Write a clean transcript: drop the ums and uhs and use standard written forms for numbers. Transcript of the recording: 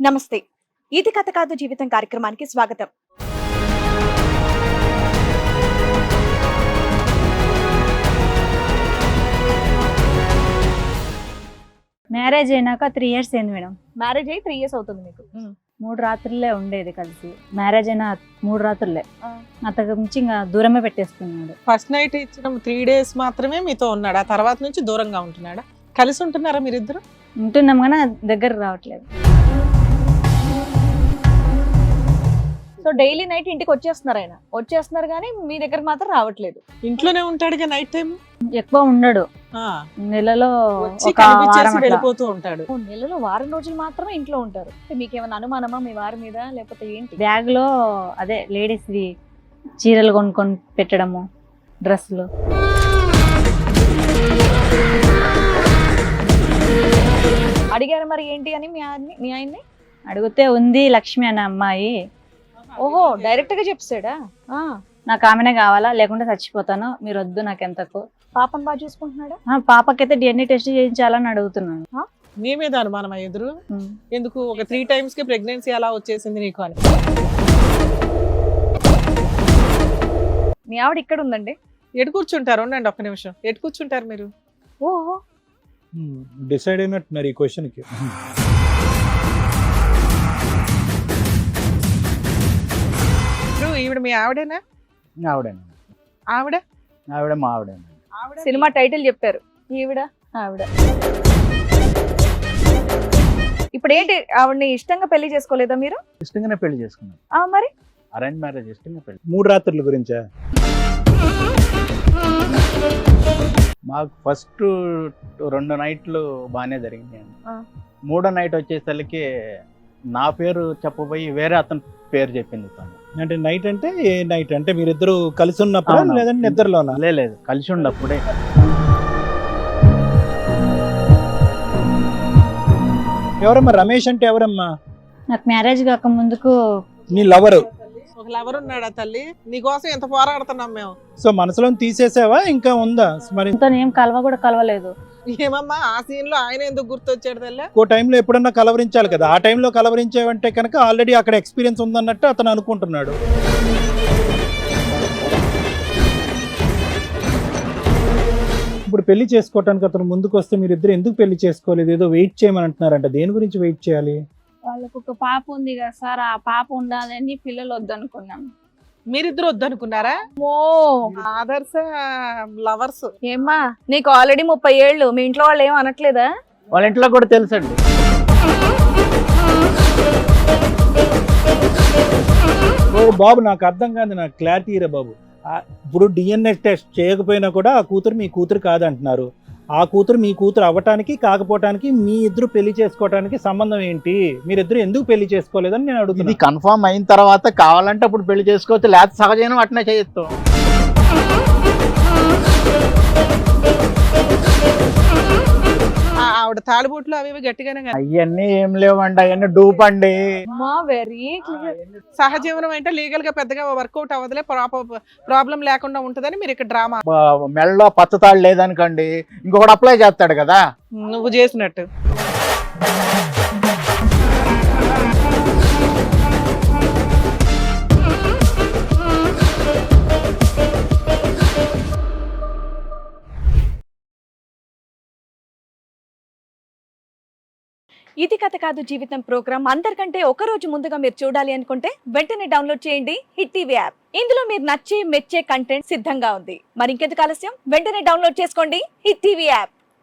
నమస్తే. ఇది కథ కాదు జీవితం కార్యక్రమానికి స్వాగతం. మ్యారేజ్ అయినాక 3 years అయింది మేడం. మ్యారేజ్ అయ్యి 3 years అవుతుంది మీకు. 3 రాత్రులే ఉండేది కలిసి. మ్యారేజ్ అయిన 3 రాత్రులే. అంతకు మించి ఇంకా దూరమే పెట్టేసుకున్నాడు. ఫస్ట్ నైట్ ఇచ్చిన 3 days మాత్రమే మీతో ఉన్నాడు, ఆ తర్వాత నుంచి దూరంగా ఉంటున్నాడా? కలిసి ఉంటున్నారా మీరిద్దరు? ఉంటున్నాం కానీ దగ్గర రావట్లేదు. సో డైలీ నైట్ ఇంటికి వచ్చేస్తున్నారు కానీ మీ దగ్గర మాత్రం రావట్లేదు. ఇంట్లోనే ఉంటాడుగా నైట్ టైం, ఎక్కువ ఉండడు. నెలలో ఒక వారం అట్లా. వెళ్ళిపోతూ ఉంటాడు. నెలలో వారం రోజులు మాత్రమే ఇంట్లో ఉంటారు. మీకేమైనా అనుమానమా మీ వారి మీద, లేకపోతే ఏంటి? బ్యాగ్ లో అదే లేడీస్ చీరలు కొనుక్కొని పెట్టడము, డ్రెస్సులు. అడిగారు మరి ఏంటి అని మీ ఆయన్ని అడిగితే ఉంది లక్ష్మి అనే అమ్మాయి. ఓహో, డైరెక్ట్ గా చెప్పాడా? నాకు ఆమెనే కావాలా, లేకుంటే చచ్చిపోతాను, మీరు వద్దు నాకు ఎంతకు. పాపను బాగా చూసుకుంటున్నాడా? పాపకైతే DNA టెస్ట్ చేయించాలని అడుగుతున్నాను. నీ మీద అనుమానం ఎదురు ఎందుకు? ఒక 3 times కి ప్రెగ్నెన్సీ అలా వచ్చేసింది నీకు అని. మీ ఆవిడ ఇక్కడ ఉందండి. ఎటు కూర్చుంటారు? ఉండండి ఒక్క నిమిషం. ఎటు కూర్చుంటారు మీరు? ఓహో, డిసైడ్ అయినట్టున్నారు ఈ క్వశ్చన్కి. ఈవిడ మీ ఆవిడేనా? ఆవిడ మా ఆవిడ. సినిమా టైటిల్ చెప్పారు. ఈవిడ ఆవిడ. ఇప్పుడు ఏంటి, ఆవిడని ఇష్టంగా పెళ్లి చేసుకోలేదా మీరు? ఇష్టంగానే పెళ్లి చేసుకున్నాం. మరి అరేంజ్ మ్యారేజ్ ఇష్టంగా పెళ్లి. 3 రాత్రుల గురించా? మాకు ఫస్ట్ 2 nights బాగానే జరిగింది. 3వ night వచ్చేసరికి నా పేరు చెప్పబోయి వేరే అతని పేరు చెప్పింది తను. అంటే నైట్ అంటే ఏ నైట్ అంటే మీరిద్దరు కలిసి ఉన్నప్పుడు లేదంటే నిద్రలోనా? లేదు, కలిసి ఉన్నప్పుడే. ఎవరమ్మా రమేష్ అంటే? ఎవరమ్మా? నాకు మ్యారేజ్ కాక ముందుకు నీ లవరు. ఒక లవర్ ఉన్నాడా తల్లి? నీకోసం ఎంత పోరాడుతున్నాం మేము. సో మనసులో తీసేసావా, ఇంకా ఉందా? మరి ఏం కలవలేదు. ఏమమ్మా ఆ సీన్ లో ఆయన ఎందుకు గుర్తొచ్చాడు తల్లి? ఓ టైంలో ఎప్పుడన్నా కలవరించాలి కదా, ఆ టైంలో కలవరించావంటే కనుక ఆల్రెడీ అక్కడ ఎక్స్పీరియన్స్ ఉందన్నట్టు అతను అనుకుంటున్నాడు. ఇప్పుడు పెళ్లి చేసుకోవటానికి అతను ముందుకు వస్తే మీరిద్దరు ఎందుకు పెళ్లి చేసుకోలేదు? ఏదో వెయిట్ చేయమని అంటున్నారంట. దేని గురించి వెయిట్ చేయాలి? వాళ్ళకు ఒక పాప ఉంది కదా సార్, ఆ పాప ఉండాలని పిల్లలు వద్దనుకున్నాం. మీరిద్దరు వద్దనుకున్నారా? ఓ ఆదర్శ లవర్స్. ఏమ్మా, నీకు ఆల్రెడీ 30 ఏళ్ళు, మీ ఇంట్లో వాళ్ళు ఏం అనట్లేదా? వాళ్ళ ఇంట్లో కూడా తెలుసండి. ఓ బాబు, నాకు అర్థం కాదు, నాకు క్లారిటీ రే బాబు. ఇప్పుడు DNA టెస్ట్ చేయకపోయినా కూడా ఆ కూతురు మీ కూతురు కాదంటున్నారు. ఆ కూతురు మీ కూతురు అవ్వటానికి కాకపోవటానికి మీ ఇద్దరు పెళ్లి చేసుకోవటానికి సంబంధం ఏంటి? మీరిద్దరు ఎందుకు పెళ్లి చేసుకోలేదని నేను అడుగుతుంది. ఇది కన్ఫర్మ్ అయిన తర్వాత కావాలంటే అప్పుడు పెళ్లి చేసుకోవచ్చు, లేకపోతే సహజైన అట్నే చేయొచ్చు. ఆవిడ తాళిబొట్లు అవి గట్టిగానే అవన్నీ ఏం లేవండి, అవన్నీ డూప్ అండి. వెరీ సహజీవనం అంటే లీగల్ గా పెద్దగా వర్కౌట్ అవ్వదులే, ప్రాబ్లం లేకుండా ఉంటదని మీరు ఇక్కడ డ్రామా. మెడలో పచ్చతాడు లేదనుకోండి, ఇంకొకటి అప్లై చేస్తాడు కదా. నువ్వు చేసినట్టు. ఇది కథ కాదు జీవితం ప్రోగ్రామ్ అందరికంటే ఒక రోజు ముందుగా మీరు చూడాలి అనుకుంటే వెంటనే డౌన్లోడ్ చేయండి హిట్ టీవీ యాప్. ఇందులో మీరు నచ్చే మెచ్చే కంటెంట్ సిద్ధంగా ఉంది. మరి ఇంకెందుకు ఆలస్యం, వెంటనే డౌన్లోడ్ చేసుకోండి హిట్ టీవీ యాప్.